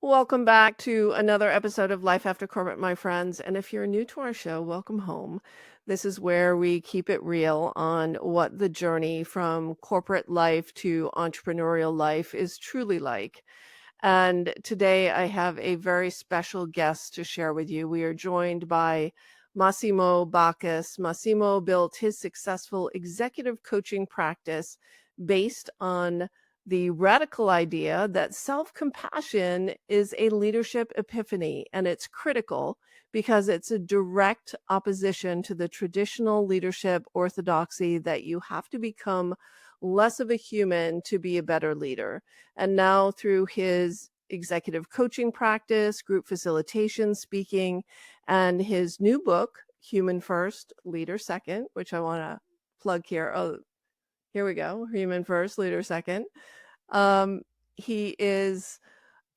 Welcome back to another episode of Life After Corporate, my friends. And if you're new to our show, welcome home. This is where we keep it real on what the journey from corporate life to entrepreneurial life is truly like. And today I have a very special guest to share with you. We are joined by Massimo Backus. Massimo built his successful executive coaching practice based on the radical idea that self-compassion is a leadership epiphany, and it's critical because it's a direct opposition to the traditional leadership orthodoxy that you have to become less of a human to be a better leader. And now through his executive coaching practice, group facilitation, speaking, and his new book, Human First, Leader Second, which I want to plug here. Oh, here we go. Human First, Leader Second. Um, he is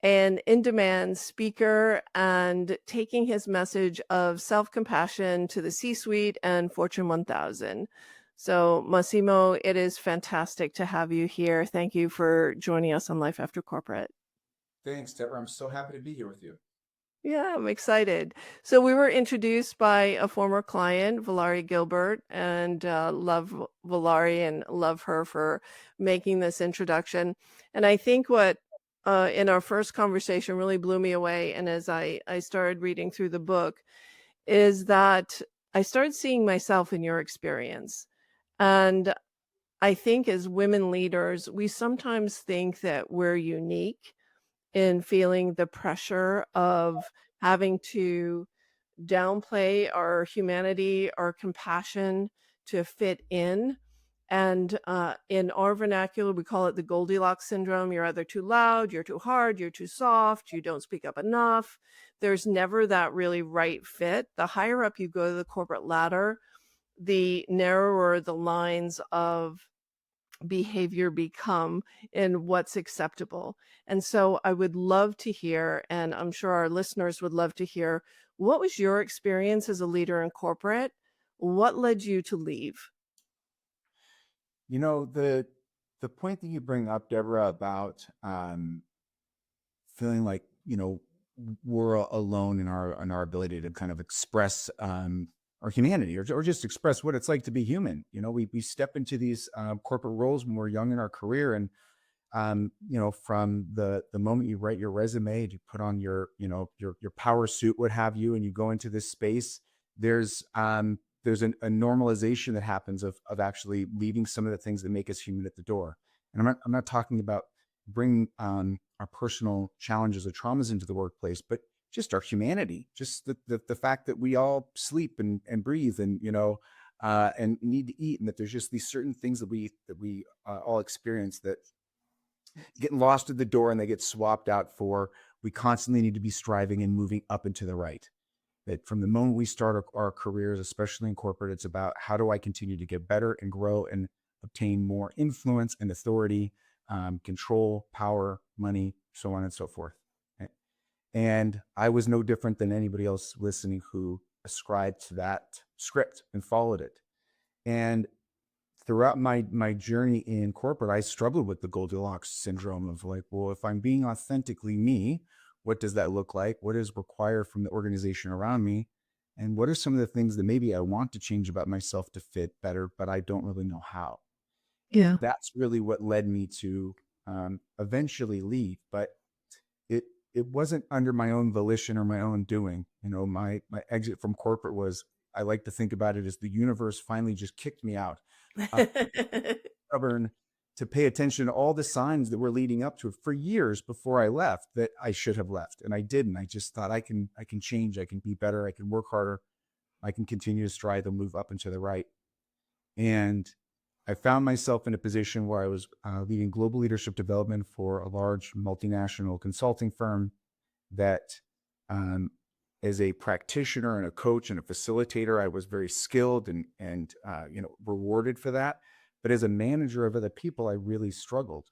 an in-demand speaker and taking his message of self-compassion to the C-suite and Fortune 1000. So Massimo, it is fantastic to have you here. Thank you for joining us on Life After Corporate. Thanks, Deborah. I'm so happy to be here with you. Yeah, I'm excited. So we were introduced by a former client, Valari Gilbert, and love Valari and love her for making this introduction. And I think what in our first conversation really blew me away, and as I started reading through the book, is that I started seeing myself in your experience. And I think as women leaders, we sometimes think that we're unique in feeling the pressure of having to downplay our humanity, our compassion to fit in. And in our vernacular, we call it the Goldilocks syndrome. You're either too loud, you're too hard, you're too soft, you don't speak up enough. There's never that really right fit. The higher up you go to the corporate ladder, the narrower the lines of behavior become and what's acceptable. And so I would love to hear, and I'm sure our listeners would love to hear, what was your experience as a leader in corporate? What led you to leave? You know, the point that you bring up, Deborah, about feeling like, we're alone in our ability to kind of express our humanity, or just express what it's like to be human. We step into these corporate roles when we're young in our career, and from the moment you write your resume, you put on your power suit, what have you, and you go into this space, there's a normalization that happens of actually leaving some of the things that make us human at the door. And I'm not talking about bringing our personal challenges or traumas into the workplace, but just our humanity, just the fact that we all sleep and breathe, and need to eat, and that there's just these certain things that we all experience that get lost at the door and they get swapped out for, we constantly need to be striving and moving up and to the right. That from the moment we start our careers, especially in corporate, it's about how do I continue to get better and grow and obtain more influence and authority, control, power, money, so on and so forth. Right? And I was no different than anybody else listening who ascribed to that script and followed it. And throughout my journey in corporate, I struggled with the Goldilocks syndrome of like, well, if I'm being authentically me, what does that look like? What is required from the organization around me? And what are some of the things that maybe I want to change about myself to fit better, but I don't really know how? Yeah. That's really what led me to eventually leave. But it it wasn't under my own volition or my own doing. My exit from corporate was, I like to think about it as the universe finally just kicked me out. Uh, Stubborn to pay attention to all the signs that were leading up to it for years before I left that I should have left, and I didn't. I just thought I can change, I can be better, I can work harder, I can continue to strive and move up and to the right. And I found myself in a position where I was leading global leadership development for a large multinational consulting firm that, um, as a practitioner and a coach and a facilitator, I was very skilled and rewarded for that. But as a manager of other people, I really struggled.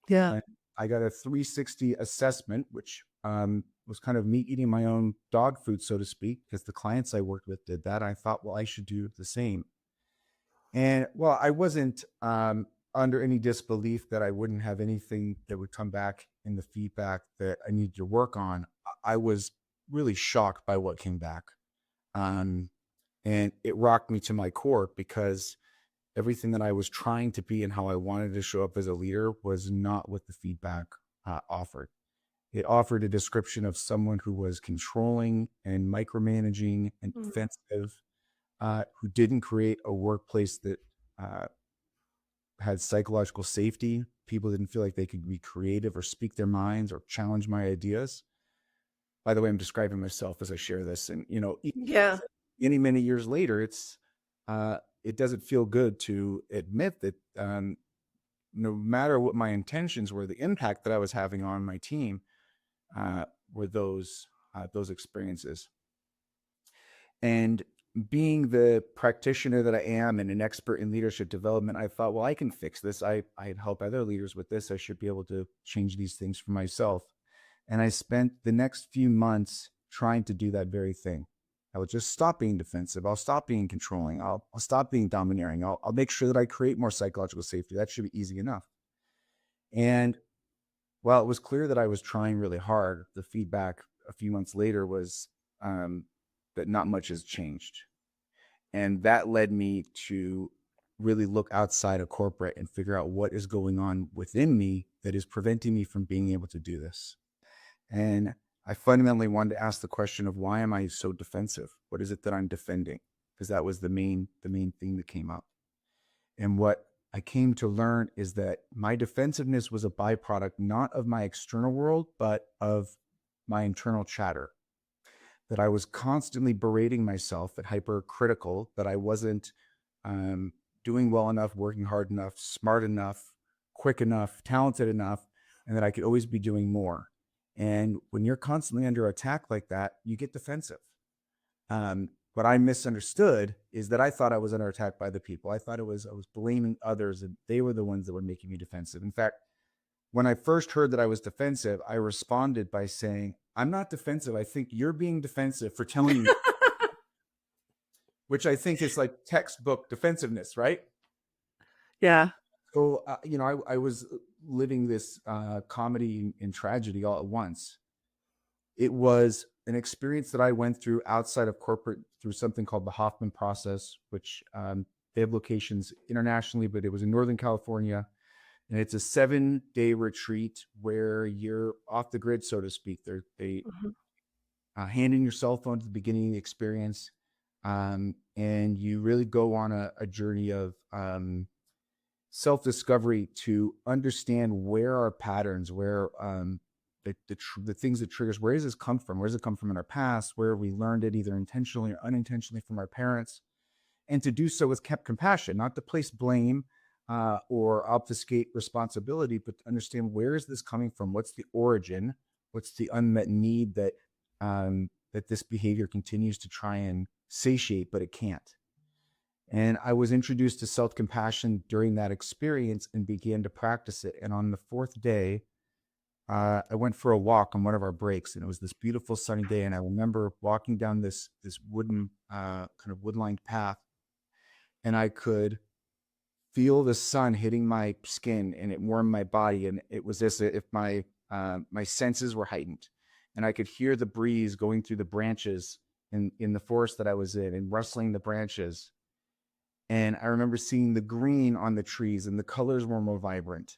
Yeah. And I got a 360 assessment, which was kind of me eating my own dog food, so to speak, because the clients I worked with did that. I thought, well, I should do the same. And well, I wasn't. under any disbelief that I wouldn't have anything that would come back in the feedback that I needed to work on. I was really shocked by what came back. Um, and it rocked me to my core because everything that I was trying to be and how I wanted to show up as a leader was not what the feedback offered. It offered a description of someone who was controlling and micromanaging and Mm. defensive, who didn't create a workplace that uh, had psychological safety. People didn't feel like they could be creative or speak their minds or challenge my ideas. By the way, I'm describing myself as I share this, and Yeah. many years later, it doesn't feel good to admit that no matter what my intentions were, the impact that I was having on my team uh, were those experiences. And being the practitioner that I am and an expert in leadership development, I thought, well, I can fix this. I help other leaders with this. I should be able to change these things for myself. And I spent the next few months trying to do that very thing. I would just stop being defensive. I'll stop being controlling. I'll stop being domineering. I'll make sure that I create more psychological safety. That should be easy enough. And while it was clear that I was trying really hard, the feedback a few months later was um, that not much has changed. And that led me to really look outside of corporate and figure out what is going on within me that is preventing me from being able to do this. And I fundamentally wanted to ask the question of, why am I so defensive? What is it that I'm defending? Because that was the main thing that came up. And what I came to learn is that my defensiveness was a byproduct not of my external world, but of my internal chatter. That I was constantly berating myself and hypercritical, that I wasn't um, doing well enough, working hard enough, smart enough, quick enough, talented enough, and that I could always be doing more. And when you're constantly under attack like that, you get defensive. What I misunderstood is that I thought I was under attack by the people. I thought I was blaming others, and they were the ones that were making me defensive. In fact, when I first heard that I was defensive, I responded by saying, "I'm not defensive. I think you're being defensive for telling me," which I think is like textbook defensiveness, right? Yeah. So, I was living this comedy and tragedy all at once. It was an experience that I went through outside of corporate through something called the Hoffman process, which they have locations internationally, but it was in Northern California. And it's a 7-day retreat where you're off the grid, so to speak. They Mhm. hand in your cell phone at the beginning of the experience. And you really go on a journey of self-discovery to understand where our patterns, where the things that triggers, where does this come from? Where does it come from in our past? Where we learned it either intentionally or unintentionally from our parents? And to do so with kept compassion, not to place blame or obfuscate responsibility, but to understand, where is this coming from? What's the origin? What's the unmet need that this behavior continues to try and satiate, but it can't? And I was introduced to self compassion during that experience and began to practice it. And on the fourth day, I went for a walk on one of our breaks, and it was this beautiful sunny day. And I remember walking down this wooden kind of wood-lined path, and I could feel the sun hitting my skin, and it warmed my body. And it was as if my senses were heightened, and I could hear the breeze going through the branches in the forest that I was in, and rustling the branches. And I remember seeing the green on the trees, and the colors were more vibrant.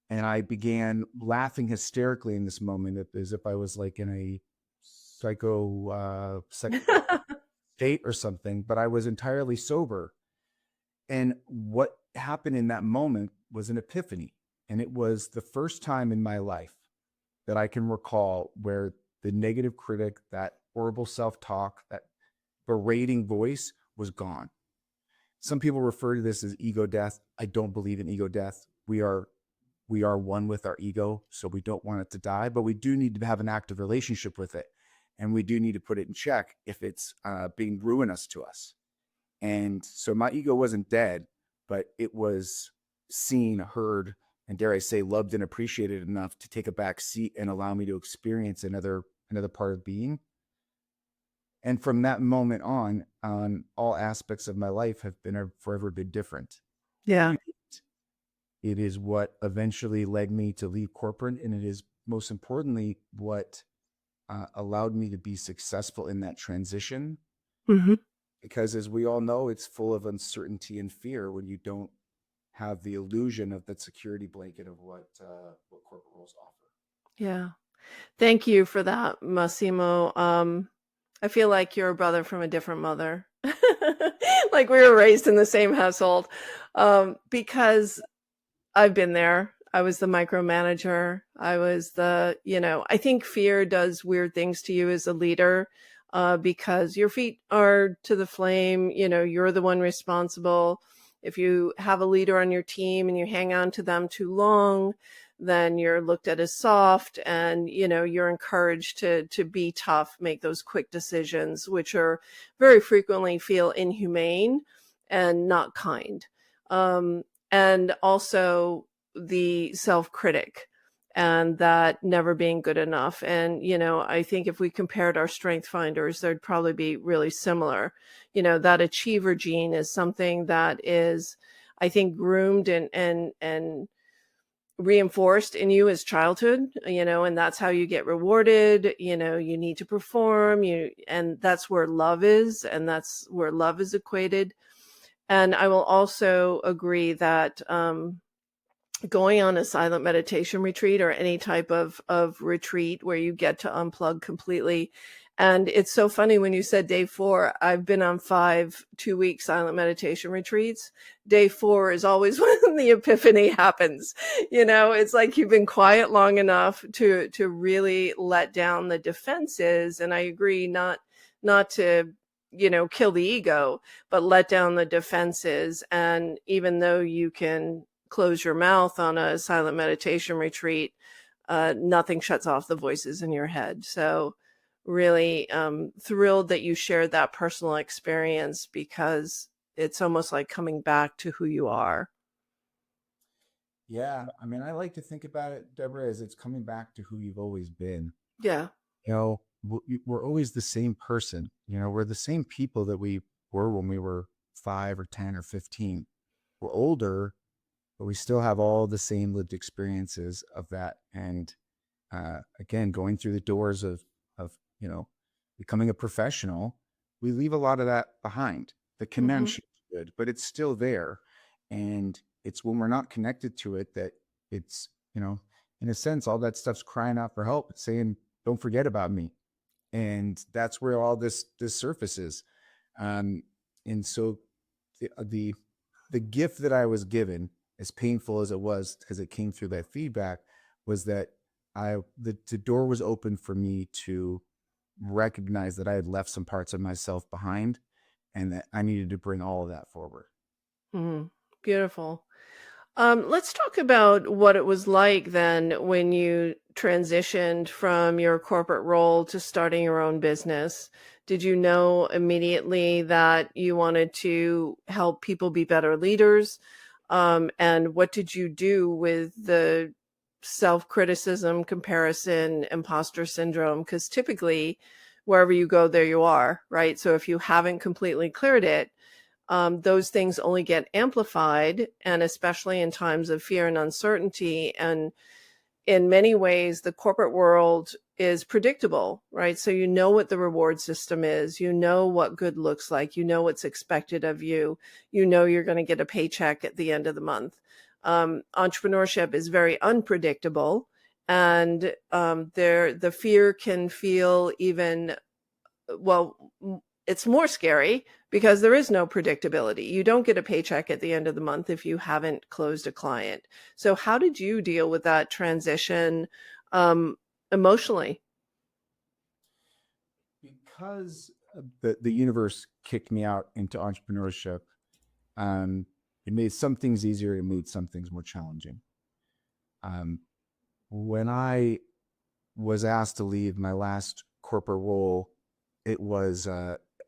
And I began laughing hysterically in this moment, as if I was like in a psycho state or something, but I was entirely sober. And what happened in that moment was an epiphany. And it was the first time in my life that I can recall where the negative critic, that horrible self-talk, that berating voice was gone. Some people refer to this as ego death. I don't believe in ego death. We are one with our ego, so we don't want it to die, but we do need to have an active relationship with it. And we do need to put it in check if it's being ruinous to us. And so my ego wasn't dead, but it was seen, heard, and dare I say, loved and appreciated enough to take a back seat and allow me to experience another part of being. And from that moment on, all aspects of my life have been forever been different. Yeah. It is what eventually led me to leave corporate, and it is most importantly what allowed me to be successful in that transition. Hmm. Because as we all know, it's full of uncertainty and fear when you don't have the illusion of that security blanket of what corporate roles offer. Yeah. Thank you for that, Massimo. I feel like you're a brother from a different mother. Like we were raised in the same household. Because I've been there. I was the micromanager. I was I think fear does weird things to you as a leader, because your feet are to the flame. You're the one responsible. If you have a leader on your team and you hang on to them too long, then you're looked at as soft, and you're encouraged to be tough, make those quick decisions, which are very frequently feel inhumane and not kind. And also the self-critic and that never being good enough. And I think if we compared our strength finders, they'd probably be really similar. That achiever gene is something that is, I think, groomed and reinforced in you as childhood, and that's how you get rewarded. You need to perform, and that's where love is, and that's where love is equated. And I will also agree that going on a silent meditation retreat or any type of retreat where you get to unplug completely. And it's so funny when you said day 4, I've been on 5 2-week silent meditation retreats. Day 4 is always when the epiphany happens. It's like you've been quiet long enough to really let down the defenses. And I agree, not to kill the ego, but let down the defenses. And even though you can close your mouth on a silent meditation retreat, nothing shuts off the voices in your head. So really thrilled that you shared that personal experience, because it's almost like coming back to who you are. Yeah, I mean, I like to think about it, Deborah, as it's coming back to who you've always been. Yeah. We're always the same person. We're the same people that we were when we were 5 or 10 or 15. We're older, but we still have all the same lived experiences of that. And again, going through the doors of becoming a professional, we leave a lot of that behind. The Hmm. connection is good, but it's still there. And it's when we're not connected to it that it's in a sense, all that stuff's crying out for help. It's saying, don't forget about me. And that's where all this surfaces. Um, and so the the gift that I was given, as painful as it was, because it came through that feedback, was that the door was open for me to recognize that I had left some parts of myself behind, and that I needed to bring all of that forward. Hmm. Beautiful. Let's talk about what it was like then when you transitioned from your corporate role to starting your own business. Did you know immediately that you wanted to help people be better leaders? And what did you do with the self-criticism, comparison, imposter syndrome? Because typically, wherever you go, there you are, right? So if you haven't completely cleared it, those things only get amplified, and especially in times of fear and uncertainty. And in many ways, the corporate world is predictable, right? So you know what the reward system is, you know what good looks like, you know what's expected of you, you know you're going to get a paycheck at the end of the month. Entrepreneurship is very unpredictable, and the fear can feel even, well, it's more scary because there is no predictability. You don't get a paycheck at the end of the month if you haven't closed a client. So how did you deal with that transition um, emotionally? Because the universe kicked me out into entrepreneurship, um, it made some things easier. It made some things more challenging. Um, when I was asked to leave my last corporate role, it was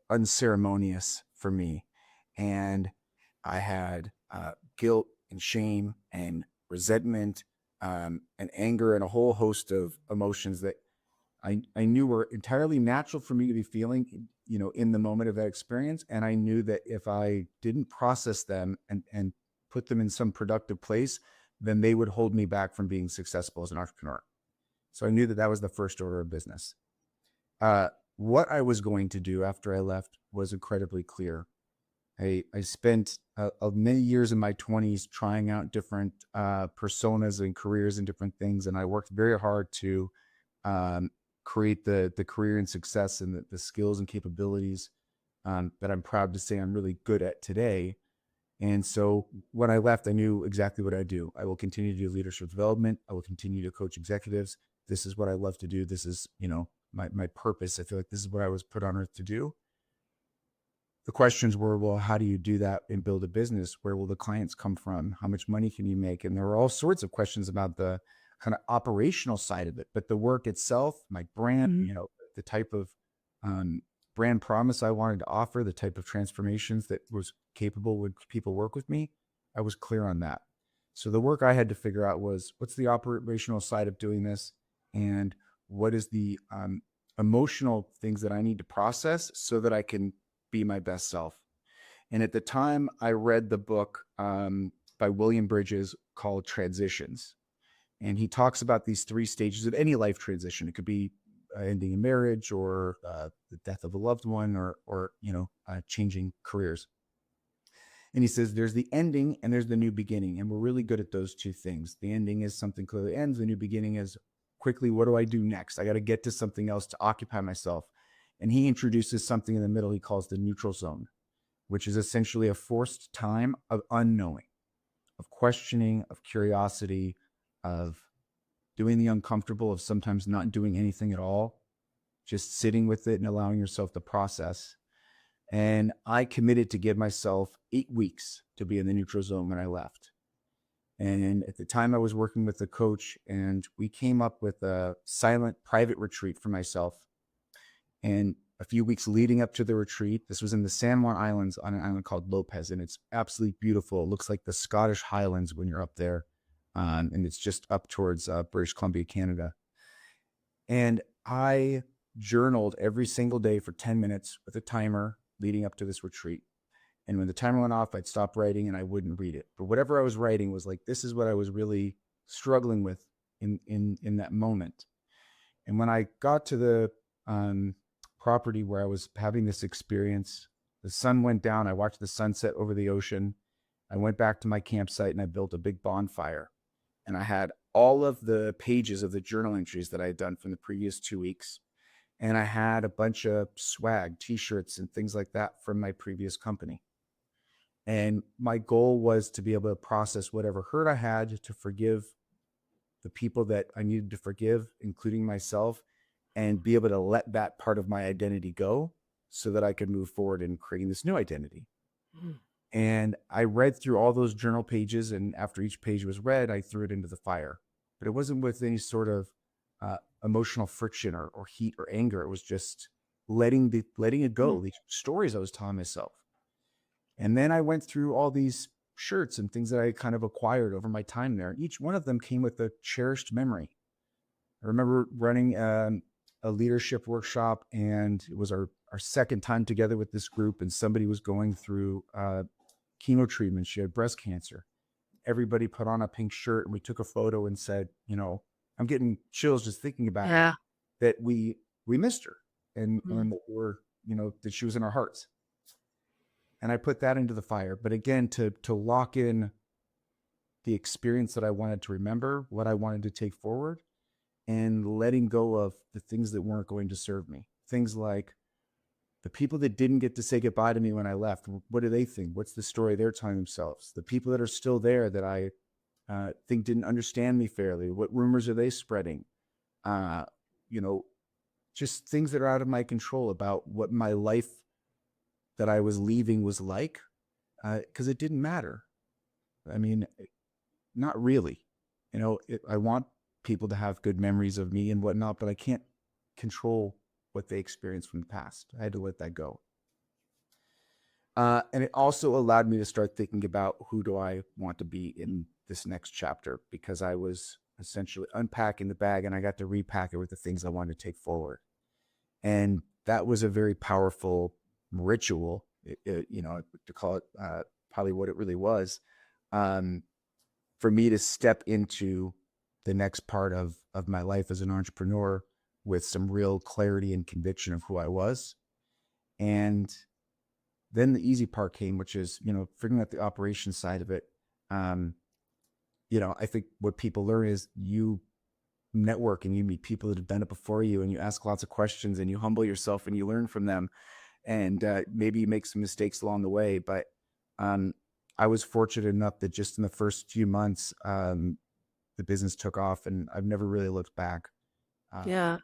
unceremonious for me. And I had guilt and shame and resentment, and anger and a whole host of emotions that I knew were entirely natural for me to be feeling, in the moment of that experience. And I knew that if I didn't process them and put them in some productive place, then they would hold me back from being successful as an entrepreneur. So I knew that that was the first order of business. What I was going to do after I left was incredibly clear. I spent many years in my 20s trying out different personas and careers and different things, and I worked very hard to um, create the career and success and the skills and capabilities that I'm proud to say I'm really good at today. And so when I left, I knew exactly what I do. I will continue to do leadership development. I will continue to coach executives. This is what I love to do. This is, my purpose. I feel like this is what I was put on earth to do. The questions were, well, how do you do that and build a business? Where will the clients come from? How much money can you make? And there were all sorts of questions about the kind of operational side of it, but the work itself, my brand, the type of um, brand promise I wanted to offer, the type of transformations that was capable when people work with me, I was clear on that. So the work I had to figure out was, what's the operational side of doing this, and what is the emotional things that I need to process so that I can be my best self. And at the time, I read the book by William Bridges called Transitions. And he talks about these 3 stages of any life transition. It could be ending a marriage, or the death of a loved one, or changing careers. And he says there's the ending and there's the new beginning. And we're really good at those 2 things. The ending is something clearly ends. The new beginning is, quickly, what do I do next? I got to get to something else to occupy myself. And he introduces something in the middle he calls the neutral zone, which is essentially a forced time of unknowing, of questioning, of curiosity, of doing the uncomfortable, of sometimes not doing anything at all, just sitting with it and allowing yourself to process. And I committed to give myself 8 weeks to be in the neutral zone when I left. And at the time, I was working with a coach, and we came up with a silent private retreat for myself. And a few weeks leading up to the retreat, this was in the San Juan Islands on an island called Lopez, and it's absolutely beautiful. It looks like the Scottish Highlands when you're up there, and it's just up towards British Columbia, Canada. And I journaled every single day for 10 minutes with a timer leading up to this retreat. And when the timer went off, I'd stop writing and I wouldn't read it. But whatever I was writing was like, this is what I was really struggling with in that moment. And when I got to the property where I was having this experience, the sun went down. I watched the sunset over the ocean. I went back to my campsite and I built a big bonfire. And I had all of the pages of the journal entries that I had done from the previous 2 weeks. And I had a bunch of swag, t-shirts and things like that from my previous company. And my goal was to be able to process whatever hurt I had, to forgive the people that I needed to forgive, including myself, and be able to let that part of my identity go so that I could move forward in creating this new identity. Mm. And I read through all those journal pages, and after each page was read, I threw it into the fire. But it wasn't with any sort of emotional friction or heat or anger. It was just letting it go, these stories I was telling myself. And then I went through all these shirts and things that I kind of acquired over my time there. Each one of them came with a cherished memory. I remember running a leadership workshop, and it was our second time together with this group, and somebody was going through chemo treatment. She had breast cancer. Everybody put on a pink shirt, and we took a photo and said, I'm getting chills just thinking about that we missed her, and that we're, that she was in our hearts. And I put that into the fire. But again, to lock in the experience that I wanted to remember, what I wanted to take forward, and letting go of the things that weren't going to serve me. Things like the people that didn't get to say goodbye to me when I left. What do they think? What's the story they're telling themselves? The people that are still there that I think didn't understand me fairly. What rumors are they spreading? Just things that are out of my control about what my life that I was leaving was like, because it didn't matter. I mean, not really. I want people to have good memories of me and whatnot, but I can't control what they experienced from the past. I had to let that go. And it also allowed me to start thinking about, who do I want to be in this next chapter? Because I was essentially unpacking the bag, and I got to repack it with the things I wanted to take forward. And that was a very powerful ritual, to call it probably what it really was. for me to step into the next part of my life as an entrepreneur with some real clarity and conviction of who I was. And then the easy part came, which is, figuring out the operations side of it. Um, I think what people learn is you network and you meet people that have done it before you, and you ask lots of questions and you humble yourself and you learn from them, and maybe you make some mistakes along the way. But um, I was fortunate enough that just in the first few months, the business took off, and I've never really looked back. Uh, Yeah.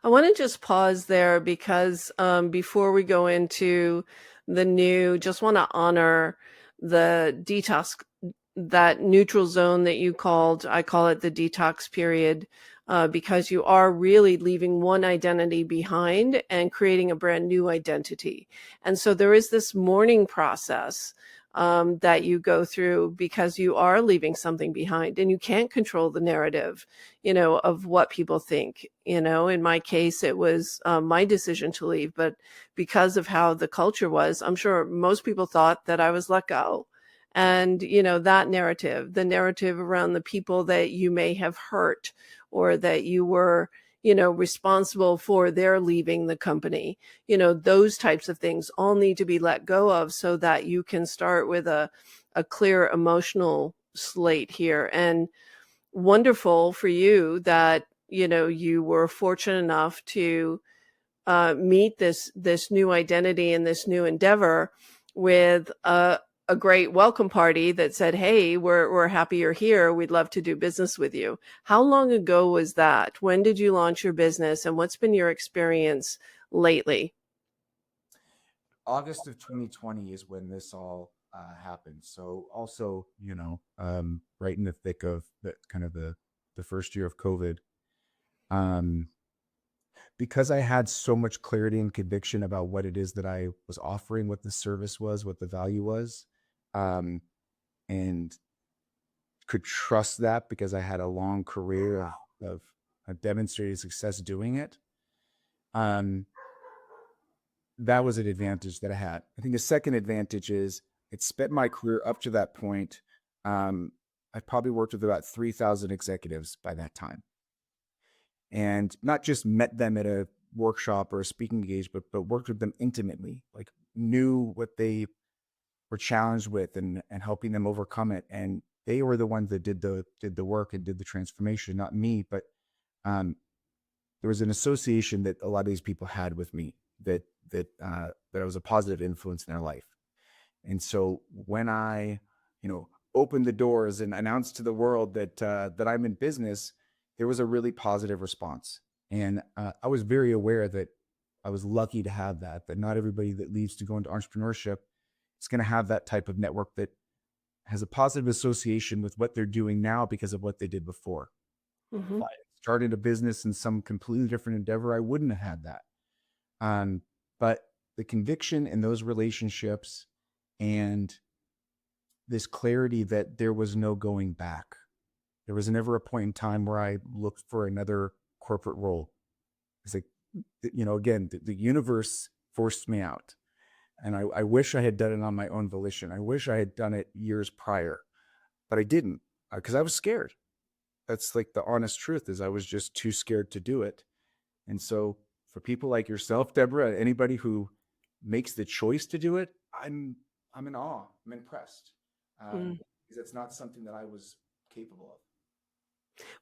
I want to just pause there because before we go into the new, just want to honor the detox, that neutral zone that you called. I call it the detox period because you are really leaving one identity behind and creating a brand new identity. And so there is this mourning process that you go through because you are leaving something behind and you can't control the narrative, of what people think. In my case, it was my decision to leave, but because of how the culture was, I'm sure most people thought that I was let go. And, that narrative, the narrative around the people that you may have hurt or that you were, responsible for their leaving the company, those types of things all need to be let go of so that you can start with a clear emotional slate here. And wonderful for you that you were fortunate enough to meet this new identity and this new endeavor with a great welcome party that said, "Hey, we're happy you're here. We'd love to do business with you." How long ago was that? When did you launch your business, and what's been your experience lately? August of 2020 is when this all happened. So also, right in the thick of the kind of the first year of COVID. Um, because I had so much clarity and conviction about what it is that I was offering, what the service was, what the value was, um, and could trust that because I had a long career of demonstrated success doing it. Um, that was an advantage that I had. I think the second advantage is it spent my career up to that point. I probably worked with about 3,000 executives by that time, and not just met them at a workshop or a speaking engagement, but worked with them intimately, like knew what they were challenged with and helping them overcome it. And they were the ones that did the work and did the transformation, not me. But um, there was an association that a lot of these people had with me that I was a positive influence in their life. And so when I, opened the doors and announced to the world that I'm in business, there was a really positive response. And I was very aware that I was lucky to have that. That not everybody that leaves to go into entrepreneurship is going to have that type of network that has a positive association with what they're doing now because of what they did before. Hmm. If I started a business in some completely different endeavor, I wouldn't have had that. Um, but the conviction in those relationships and this clarity that there was no going back. There was never a point in time where I looked for another corporate role. It's like, again, the universe forced me out. And I wish I had done it on my own volition. I wish I had done it years prior, but I didn't because I was scared. That's like the honest truth is I was just too scared to do it. And so for people like yourself, Deborah, anybody who makes the choice to do it, I'm in awe. I'm impressed because it's not something that I was capable of.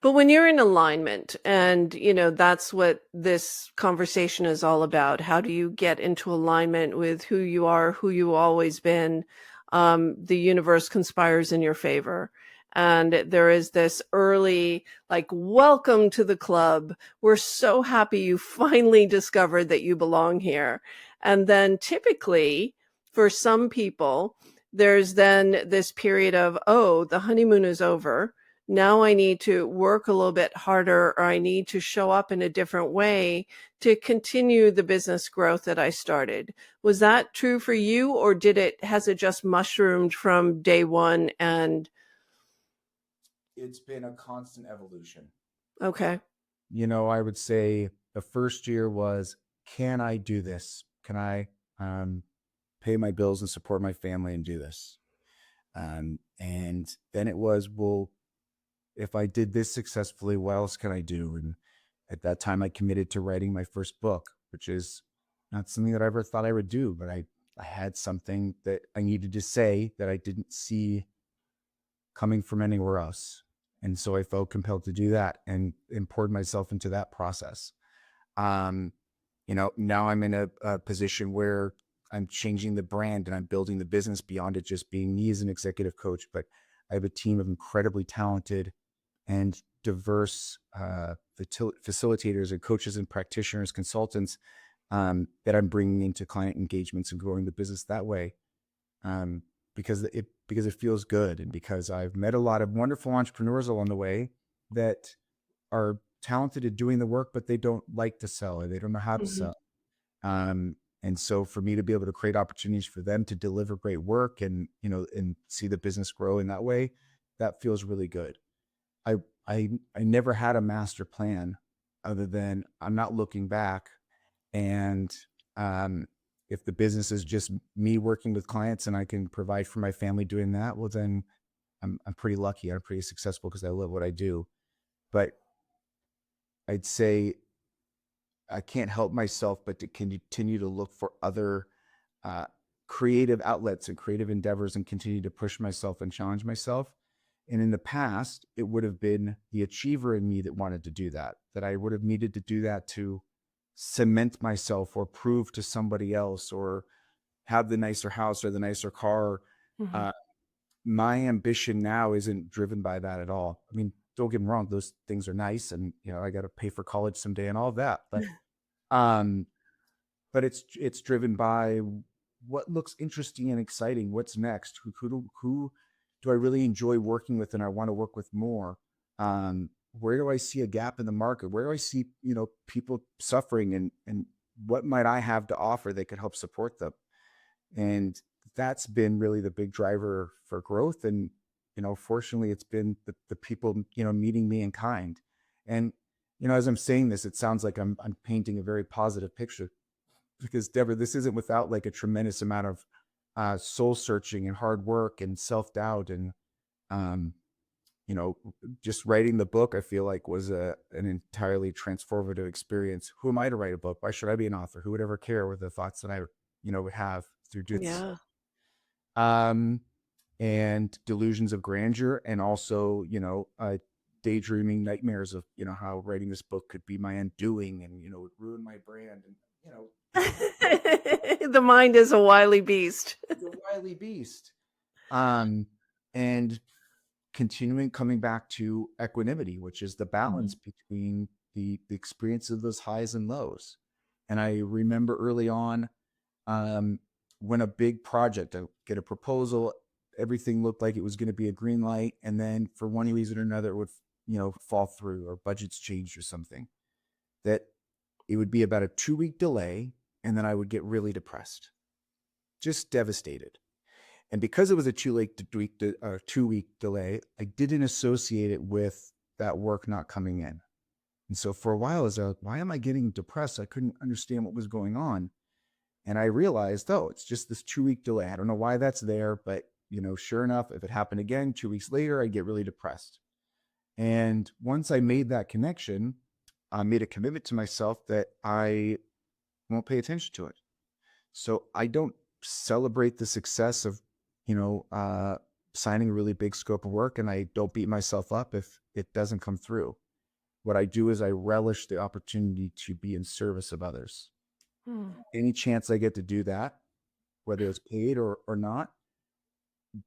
But when you're in alignment, and that's what this conversation is all about. How do you get into alignment with who you are, who you always been? The universe conspires in your favor. And there is this early, like, welcome to the club. We're so happy you finally discovered that you belong here. And then typically, for some people, there's then this period of, oh, the honeymoon is over. Now I need to work a little bit harder, or I need to show up in a different way to continue the business growth that I started. Was that true for you, or has it just mushroomed from day one? And It's been a constant evolution. okay. I would say the first year was, can I do this? Can I pay my bills and support my family and do this? And then it was, well, if I did this successfully, what else can I do? And at that time, I committed to writing my first book, which is not something that I ever thought I would do, but I had something that I needed to say that I didn't see coming from anywhere else. And so I felt compelled to do that and poured myself into that process. Um, now I'm in a position where I'm changing the brand and I'm building the business beyond it just being me as an executive coach, but I have a team of incredibly talented and diverse facilitators and coaches and practitioners, consultants that I'm bringing into client engagements and growing the business that way. Um, because it feels good, and because I've met a lot of wonderful entrepreneurs along the way that are talented at doing the work, but they don't like to sell or they don't know how to Mhm. sell. And so for me to be able to create opportunities for them to deliver great work and see the business grow in that way, that feels really good. I I never had a master plan other than I'm not looking back. And um, if the business is just me working with clients and I can provide for my family doing that, well, then I'm pretty lucky. I'm pretty successful because I love what I do. But I'd say I can't help myself but to continue to look for other uh, creative outlets and creative endeavors and continue to push myself and challenge myself. And in the past, it would have been the achiever in me that wanted to do that, that I would have needed to do that to cement myself or prove to somebody else or have the nicer house or the nicer car. Mhm. Uh, my ambition now isn't driven by that at all. I mean, don't get me wrong; those things are nice, and I got to pay for college someday and all of that. Um, but it's driven by what looks interesting and exciting. What's next? Who do I really enjoy working with, and I want to work with more? Where do I see a gap in the market? Where do I see people suffering, and what might I have to offer that could help support them? And that's been really the big driver for growth. And fortunately, it's been the people meeting me in kind. And as I'm saying this, it sounds like I'm painting a very positive picture, because Deborah, this isn't without like a tremendous amount of soul searching and hard work and self doubt. And um, you know, just writing the book, I feel like was an entirely transformative experience. Who am I to write a book? Why should I be an author? Who would ever care? With the thoughts that I would have through just Yeah. um, and delusions of grandeur, and also daydreaming nightmares of how writing this book could be my undoing and would ruin my brand. And just The mind is a wily beast. the wily beast. Um, and continuing coming back to equanimity, which is the balance Mhm. between the experience of those highs and lows. And I remember early on, um, when a big project, I get a proposal, everything looked like it was going to be a green light, and then for one reason or another, it would fall through, or budgets changed or something. That it would be about a 2 week delay, and then I would get really depressed, just devastated. And because it was a 2 week delay, I didn't associate it with that work not coming in. And so for a while, I was like, why am I getting depressed? I couldn't understand what was going on. And I realized, oh, it's just this 2 week delay. I don't know why that's there, but sure enough, if it happened again 2 weeks later, I'd get really depressed. And once I made that connection, I made a commitment to myself that I won't pay attention to it. So I don't celebrate the success of, you know, uh, signing a really big scope of work, and I don't beat myself up if it doesn't come through. What I do is I relish the opportunity to be in service of others. Hmm. Any chance I get to do that, whether it's paid or not,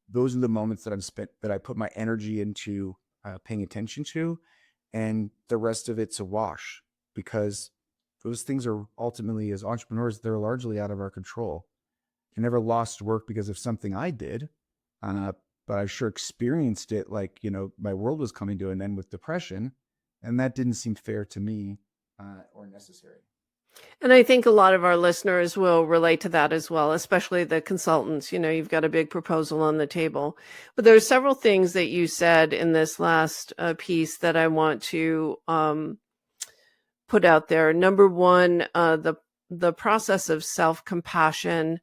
those are the moments that I put my energy into paying attention to, and the rest of it's a wash, because those things are ultimately, as entrepreneurs, they're largely out of our control. I never lost work because of something I did, uh, but I sure experienced it like, my world was coming to an end with depression, and that didn't seem fair to me or necessary. And I think a lot of our listeners will relate to that as well, especially the consultants. You've got a big proposal on the table. But there are several things that you said in this last piece that I want to put out there. Number one, the process of self-compassion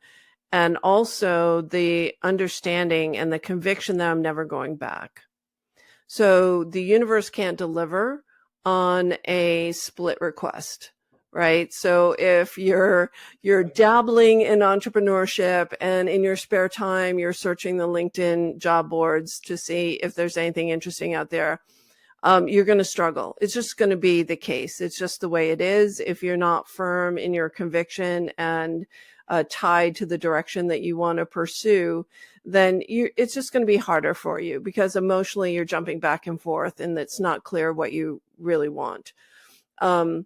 and also the understanding and the conviction that I'm never going back. So the universe can't deliver on a split request, right? So if you're dabbling in entrepreneurship and in your spare time you're searching the LinkedIn job boards to see if there's anything interesting out there, you're going to struggle. It's just going to be the case. It's just the way it is. If you're not firm in your conviction and tied to the direction that you want to pursue, then it's just going to be harder for you because emotionally you're jumping back and forth and it's not clear what you really want. The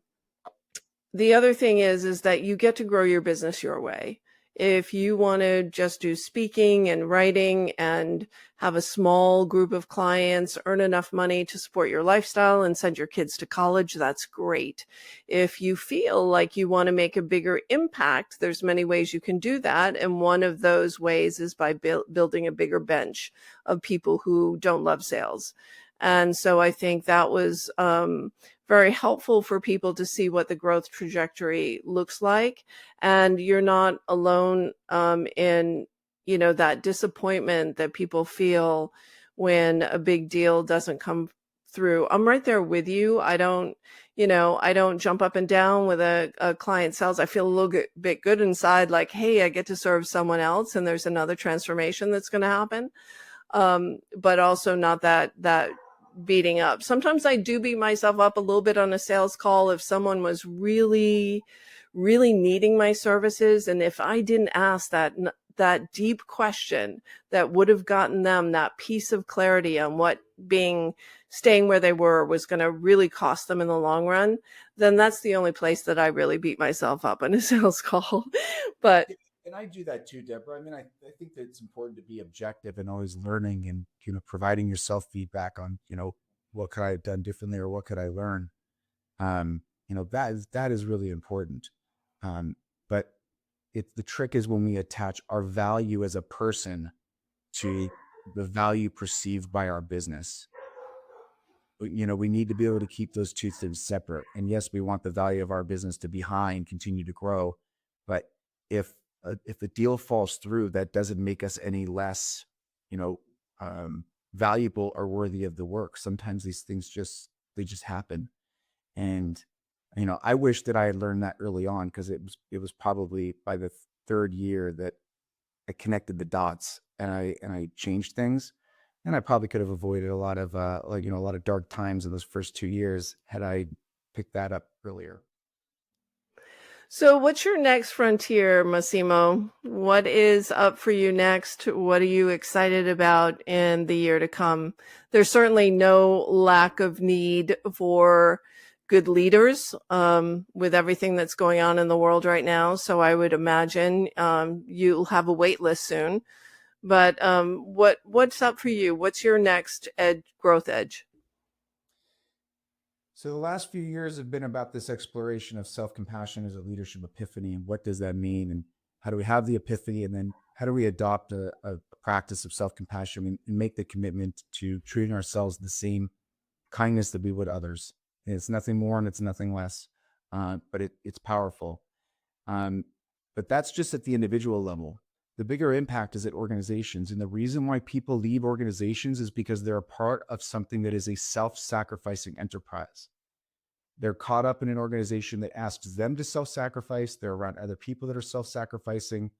other thing is that you get to grow your business your way. If you want to just do speaking and writing and have a small group of clients, earn enough money to support your lifestyle and send your kids to college, that's great. If you feel like you want to make a bigger impact, there's many ways you can do that. And one of those ways is by building a bigger bench of people who don't love sales. And so I think that was very helpful for people to see what the growth trajectory looks like. And you're not alone in, that disappointment that people feel when a big deal doesn't come through. I'm right there with you. I don't jump up and down with a client sales. I feel a little bit good inside, like, hey, I get to serve someone else and there's another transformation that's going to happen. But also not that beating up. Sometimes I do beat myself up a little bit on a sales call if someone was really, really needing my services. And if I didn't ask that deep question that would have gotten them that piece of clarity on what staying where they were was going to really cost them in the long run, then that's the only place that I really beat myself up on a sales call. But And I do that too, Deborah. I mean, I think that it's important to be objective and always learning and, providing yourself feedback on, what could I have done differently or what could I learn? That is really important. But the trick is when we attach our value as a person to the value perceived by our business. We need to be able to keep those two things separate. And yes, we want the value of our business to be high and continue to grow. But if the deal falls through, that doesn't make us any less, valuable or worthy of the work. Sometimes these things just happen. And, I wish that I had learned that early on, because it was probably by the third year that I connected the dots and I changed things. And I probably could have avoided a lot of a lot of dark times in those first 2 years had I picked that up earlier. so what's your next frontier, Massimo? What is up for you next? What are you excited about in the year to come? There's certainly no lack of need for good leaders with everything that's going on in the world right now. So I would imagine you'll have a wait list soon. But what's up for you? What's your next growth edge? So the last few years have been about this exploration of self-compassion as a leadership epiphany, and what does that mean, and how do we have the epiphany, and then how do we adopt a practice of self-compassion and make the commitment to treating ourselves the same kindness that we would others. And it's nothing more and it's nothing less, but it's powerful. But that's just at the individual level. The bigger impact is at organizations. And the reason why people leave organizations is because they're a part of something that is a self-sacrificing enterprise. They're caught up in an organization that asks them to self-sacrifice. They're around other people that are self-sacrificing,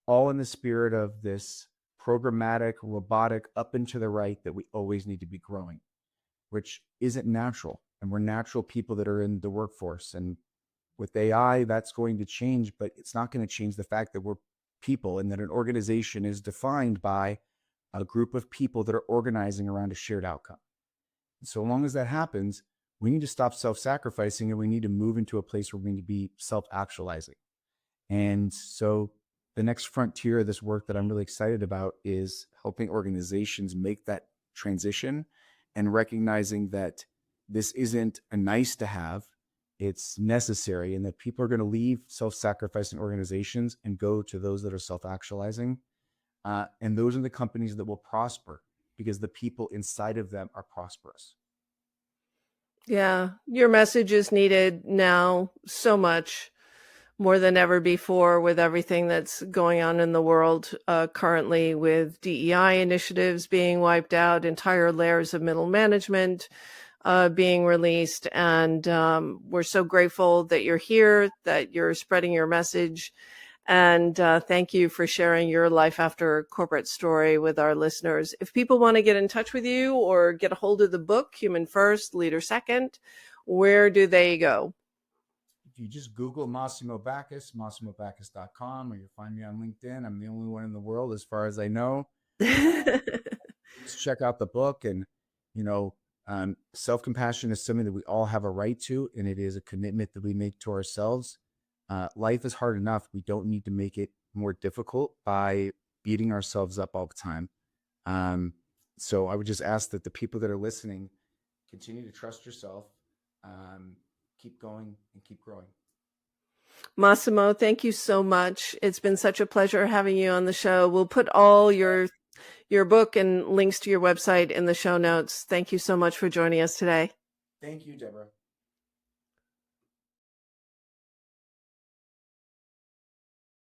all in the spirit of this programmatic, robotic, up and to the right that we always need to be growing, which isn't natural. And we're natural people that are in the workforce. And with AI, that's going to change, but it's not going to change the fact that we're people and that an organization is defined by a group of people that are organizing around a shared outcome. And so long as that happens, we need to stop self-sacrificing and we need to move into a place where we need to be self-actualizing. And so the next frontier of this work that I'm really excited about is helping organizations make that transition and recognizing that this isn't a nice to have, it's necessary, and that people are going to leave self-sacrificing organizations and go to those that are self-actualizing. And those are the companies that will prosper because the people inside of them are prosperous. Yeah, your message is needed now so much more than ever before with everything that's going on in the world currently, with DEI initiatives being wiped out, entire layers of middle management being released. And we're so grateful that you're here, that you're spreading your message. And thank you for sharing your life after corporate story with our listeners. If people want to get in touch with you or get a hold of the book, Human First, Leader Second, where do they go? If you just Google Massimo Backus, massimobackus.com, or you'll find me on LinkedIn. I'm the only one in the world, as far as I know. Please check out the book. And, you know, self-compassion is something that we all have a right to, and it is a commitment that we make to ourselves. Life is hard enough. We don't need to make it more difficult by beating ourselves up all the time. So I would just ask that the people that are listening continue to trust yourself, keep going, and keep growing. Massimo, thank you so much. It's been such a pleasure having you on the show. We'll put all your book and links to your website in the show notes. Thank you so much for joining us today. Thank you, Deborah.